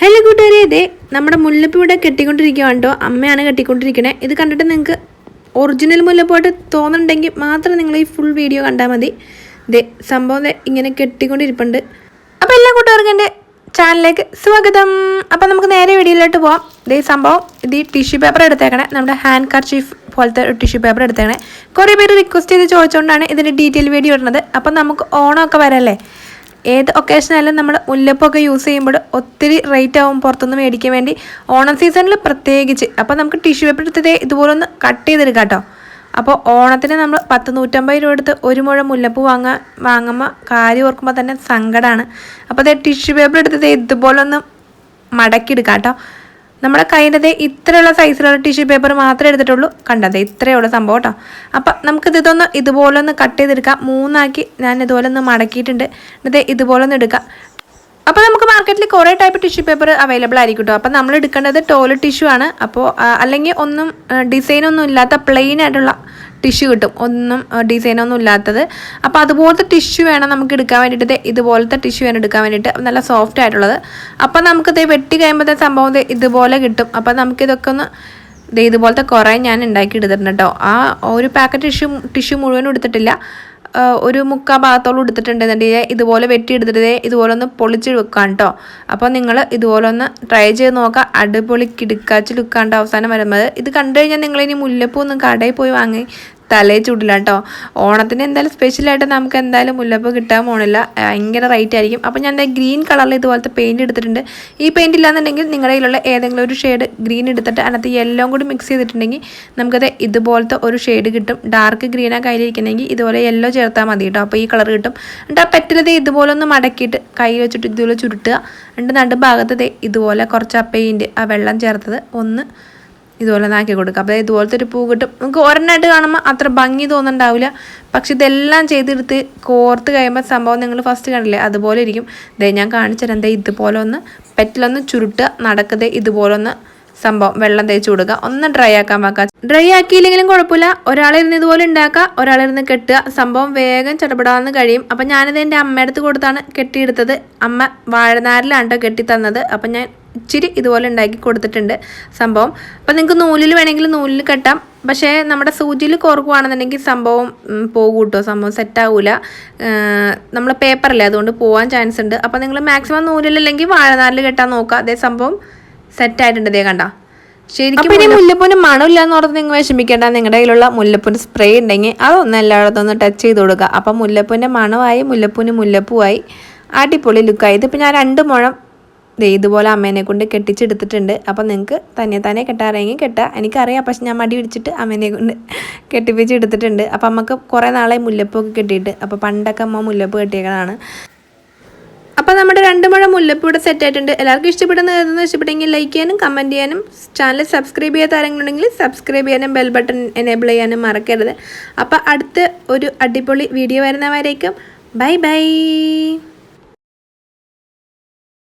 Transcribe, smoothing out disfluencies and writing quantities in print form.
Hello കൂട്ടുകാരെ, ഇതേ നമ്മുടെ മുല്ലപ്പൂ ഇവിടെ കെട്ടിക്കൊണ്ടിരിക്കുകയാണ് കേട്ടോ. അമ്മയാണ് കെട്ടിക്കൊണ്ടിരിക്കണേ. ഇത് കണ്ടിട്ട് നിങ്ങൾക്ക് ഒറിജിനൽ മുല്ലപ്പൂവായിട്ട് തോന്നുന്നുണ്ടെങ്കിൽ മാത്രം നിങ്ങൾ ഈ ഫുൾ വീഡിയോ കണ്ടാൽ മതി. ഇതേ സംഭവം ഇങ്ങനെ കെട്ടിക്കൊണ്ടിരിപ്പുണ്ട്. അപ്പോൾ എല്ലാ കൂട്ടുകാർക്കും എൻ്റെ ചാനലിലേക്ക് സ്വാഗതം. അപ്പോൾ നമുക്ക് നേരെ വീഡിയോയിലോട്ട് പോകാം. ഇതേ സംഭവം ഇത് ഈ ടിഷ്യൂ പേപ്പർ എടുത്തേക്കണേ, നമ്മുടെ ഹാൻഡ് കർച്ചീഫ് പോലത്തെ ടിഷ്യൂ പേപ്പർ എടുത്തേക്കണേ. കുറേ പേര് റിക്വസ്റ്റ് ചെയ്ത് ചോദിച്ചുകൊണ്ടാണ് ഇതിൻ്റെ ഡീറ്റെയിൽ വീഡിയോ ഇടുന്നത്. അപ്പം നമുക്ക് ഓണമൊക്കെ വരല്ലേ, ഏത് ഒക്കേഷനായാലും നമ്മൾ മുല്ലപ്പൊക്കെ യൂസ് ചെയ്യുമ്പോൾ ഒത്തിരി റേറ്റ് ആവും പുറത്തുനിന്ന് മേടിക്കാൻ വേണ്ടി, ഓണം സീസണിൽ പ്രത്യേകിച്ച്. അപ്പോൾ നമുക്ക് ടിഷ്യൂ പേപ്പർ എടുത്തത് ഇതുപോലെ ഒന്ന് കട്ട് ചെയ്തെടുക്കാം കേട്ടോ. അപ്പോൾ ഓണത്തിന് നമ്മൾ 100-150 രൂപ എടുത്ത് ഒരു മുഴം മുല്ലപ്പൂ വാങ്ങുമ്പോൾ കാര്യം ഓർക്കുമ്പോൾ തന്നെ സങ്കടമാണ്. അപ്പോൾ അത് ടിഷ്യൂ പേപ്പർ എടുത്തത് ഇതുപോലെ ഒന്ന് മടക്കിയെടുക്കാം കേട്ടോ. നമ്മുടെ കയ്യിൻ്റെ ഇത്രയുള്ള സൈസിലുള്ള ടിഷ്യൂ പേപ്പർ മാത്രമേ എടുത്തിട്ടുള്ളൂ. കണ്ടതേ ഇത്രയുള്ള സംഭവം കേട്ടോ. അപ്പം നമുക്കിതൊന്ന് ഇതുപോലെ ഒന്ന് കട്ട് ചെയ്തെടുക്കാം. 3 ഞാൻ ഇതുപോലെ ഒന്ന് മടക്കിയിട്ടുണ്ട്. എന്നിട്ട് ഇതുപോലെ ഒന്ന് എടുക്കാം. അപ്പോൾ നമുക്ക് മാർക്കറ്റിൽ കുറേ ടൈപ്പ് ടിഷ്യൂ പേപ്പർ അവൈലബിൾ ആയിരിക്കും കേട്ടോ. അപ്പോൾ നമ്മൾ എടുക്കേണ്ടത് ടോയ്ലറ്റ് ടിഷ്യൂ ആണ്. അപ്പോൾ അല്ലെങ്കിൽ ഒന്നും ഡിസൈനൊന്നും ഇല്ലാത്ത പ്ലെയിൻ ആയിട്ടുള്ള ടിഷ്യൂ കിട്ടും, ഒന്നും ഡിസൈനൊന്നും ഇല്ലാത്തത്. അപ്പോൾ അതുപോലത്തെ ടിഷ്യൂ വേണം നമുക്ക് എടുക്കാൻ വേണ്ടിയിട്ട്. ഇതുപോലത്തെ ടിഷ്യൂ വേണം എടുക്കാൻ വേണ്ടിയിട്ട്, നല്ല സോഫ്റ്റ് ആയിട്ടുള്ളത്. അപ്പോൾ നമുക്കിത് വെട്ടി കഴിയുമ്പോഴത്തെ സംഭവം ഇതുപോലെ കിട്ടും. അപ്പോൾ നമുക്കിതൊക്കെ ഒന്ന് ഇതുപോലത്തെ കുറേ ഞാൻ ഉണ്ടാക്കി എടുത്തിട്ടുണ്ട് കേട്ടോ. ആ ഒരു പാക്കറ്റ് ടിഷ്യൂ മുഴുവനും എടുത്തിട്ടില്ല, ഒരു 3/4 ഭാഗത്തോളം എടുത്തിട്ടുണ്ടെന്നുണ്ടെങ്കിൽ ഇതുപോലെ വെട്ടി എടുത്തിട്ട് ഇതുപോലെ ഒന്ന് പൊളിച്ച് വെക്കാം കേട്ടോ. അപ്പോൾ നിങ്ങൾ ഇതുപോലെ ഒന്ന് ട്രൈ ചെയ്ത് നോക്കാം. അടിപൊളി കിടുക്കാച്ച് ലുക്കാണ്ട് അവസാനം വരുന്നത്. ഇത് കണ്ടു കഴിഞ്ഞാൽ നിങ്ങളിനി മുല്ലപ്പൂ ഒന്നും കടയിൽ പോയി വാങ്ങി തലേ ചൂടില്ല കേട്ടോ. ഓണത്തിന് എന്തായാലും സ്പെഷ്യലായിട്ട് നമുക്ക് എന്തായാലും മുല്ലപ്പൂ കിട്ടാൻ പോണില്ല, ഭയങ്കര റേറ്റ് ആയിരിക്കും. അപ്പോൾ ഞാൻ ഗ്രീൻ കളറിൽ ഇതുപോലത്തെ പെയിൻറ്റ് എടുത്തിട്ടുണ്ട്. ഈ പെയിൻറ്റ് ഇല്ലാന്നുണ്ടെങ്കിൽ നിങ്ങളുടെ കയ്യിലുള്ള ഏതെങ്കിലും ഒരു ഷെയ്ഡ് ഗ്രീൻ എടുത്തിട്ട് അതിനകത്ത് യെല്ലോ കൂടി മിക്സ് ചെയ്തിട്ടുണ്ടെങ്കിൽ നമുക്കത് ഇതുപോലത്തെ ഒരു ഷെയ്ഡ് കിട്ടും. ഡാർക്ക് ഗ്രീനാണ് കയ്യിലിരിക്കണമെങ്കിൽ ഇതുപോലെ യെല്ലോ ചേർത്താൽ മതി കേട്ടോ. അപ്പോൾ ഈ കളർ കിട്ടും. എന്നിട്ട് ആ പെറ്റിലത് ഇതുപോലെ ഒന്ന് മടക്കിയിട്ട് കൈ വെച്ചിട്ട് ഇതുപോലെ ചുരുട്ടുക. എന്നിട്ട് നടുഭാഗത്ത് ഇതുപോലെ കുറച്ച് ആ പെയിൻറ്റ്, ആ വെള്ളം ചേർത്തത് ഒന്ന് ഇതുപോലെ നാക്കി കൊടുക്കുക. അപ്പോൾ ഇതുപോലത്തെ ഒരു പൂ കിട്ടും. നമുക്ക് ഒരെണ്ണമായിട്ട് കാണുമ്പോൾ അത്ര ഭംഗി തോന്നുന്നുണ്ടാവില്ല, പക്ഷെ ഇതെല്ലാം ചെയ്തെടുത്ത് കോർത്ത് കഴിയുമ്പോൾ സംഭവം നിങ്ങൾ ഫസ്റ്റ് കണ്ടില്ലേ അതുപോലെ ഇരിക്കും. ഞാൻ കാണിച്ചുതരാം. ഇതുപോലെ ഒന്ന് പെറ്റിലൊന്ന് ചുരുട്ടുക, നടക്കതേ ഇതുപോലെ ഒന്ന് സംഭവം വെള്ളം തേച്ച് കൊടുക്കുക. ഒന്ന് ഡ്രൈ ആക്കാൻ വെക്കുക. ഡ്രൈ ആക്കിയില്ലെങ്കിലും കുഴപ്പമില്ല, ഒരാളിരുന്ന് ഇതുപോലെ ഉണ്ടാക്കുക, ഒരാളിരുന്ന് കെട്ടുക. സംഭവം വേഗം ചടപടാന്ന് കഴിയും. അപ്പം ഞാനിത് എൻ്റെ അമ്മയുടെ അടുത്ത് കൊടുത്താണ് കെട്ടിയെടുത്തത്. അമ്മ വാഴനാരിലാണ് കേട്ടോ കെട്ടി തന്നത്. അപ്പം ഞാൻ ഇച്ചിരി ഇതുപോലെ ഉണ്ടാക്കി കൊടുത്തിട്ടുണ്ട് സംഭവം. അപ്പം നിങ്ങൾക്ക് നൂലിൽ വേണമെങ്കിൽ നൂലിൽ കെട്ടാം, പക്ഷേ നമ്മുടെ സൂചിയിൽ കോർക്കുകയാണെന്നുണ്ടെങ്കിൽ സംഭവം പോകും കേട്ടോ. സംഭവം സെറ്റാവില്ല, നമ്മൾ പേപ്പറല്ലേ, അതുകൊണ്ട് പോകാൻ ചാൻസ് ഉണ്ട്. അപ്പോൾ നിങ്ങൾ മാക്സിമം നൂലിലല്ലെങ്കിൽ വാഴനാരിൽ കെട്ടാൻ നോക്കുക. അതേ സംഭവം സെറ്റായിട്ടുണ്ട്. ഇതേ കണ്ട ശരിക്കും. പിന്നെ മുല്ലപ്പൂവിന് മണമില്ല എന്ന് പറഞ്ഞ് നിങ്ങൾ വിഷമിക്കേണ്ട. നിങ്ങളുടെ കയ്യിലുള്ള മുല്ലപ്പൂവിന് സ്പ്രേ ഉണ്ടെങ്കിൽ അതൊന്നും എല്ലായിടത്തും ഒന്ന് ടച്ച് ചെയ്ത് കൊടുക്കുക. അപ്പം മുല്ലപ്പൂവിൻ്റെ മണമായി, മുല്ലപ്പൂവിന് മുല്ലപ്പൂവായി, അടിപൊളി ലുക്കായി. ഇതിപ്പോൾ ഞാൻ 2 മുഴം ഇതുപോലെ അമ്മേനെ കൊണ്ട് കെട്ടിച്ചെടുത്തിട്ടുണ്ട്. അപ്പം നിങ്ങൾക്ക് തന്നെ കെട്ടാറെങ്കിൽ കെട്ടുക. എനിക്കറിയാം, പക്ഷെ ഞാൻ മടി പിടിച്ചിട്ട് അമ്മേനെ കൊണ്ട് കെട്ടിപ്പിച്ചെടുത്തിട്ടുണ്ട്. അപ്പം അമ്മക്ക് കുറേ നാളെ മുല്ലപ്പൂക്കെ കെട്ടിയിട്ട്. അപ്പോൾ പണ്ടൊക്കെ അമ്മ മുല്ലപ്പൂ കെട്ടിയേക്കണതാണ്. അപ്പോൾ നമ്മുടെ 2 മുഴം മുല്ലപ്പൂ ഇവിടെ സെറ്റ് ആയിട്ടുണ്ട്. എല്ലാവർക്കും ഇഷ്ടപ്പെട്ടെങ്കിൽ ലൈക്ക് ചെയ്യാനും കമൻറ്റ് ചെയ്യാനും, ചാനൽ സബ്സ്ക്രൈബ് ചെയ്യാത്ത ആരെങ്കിലും ഉണ്ടെങ്കിൽ സബ്സ്ക്രൈബ് ചെയ്യാനും ബെൽ ബട്ടൺ എനേബിൾ ചെയ്യാനും മറക്കരുത്. അപ്പോൾ അടുത്ത ഒരു അടിപൊളി വീഡിയോ വരുന്നവരേക്കും ബൈ ബൈ.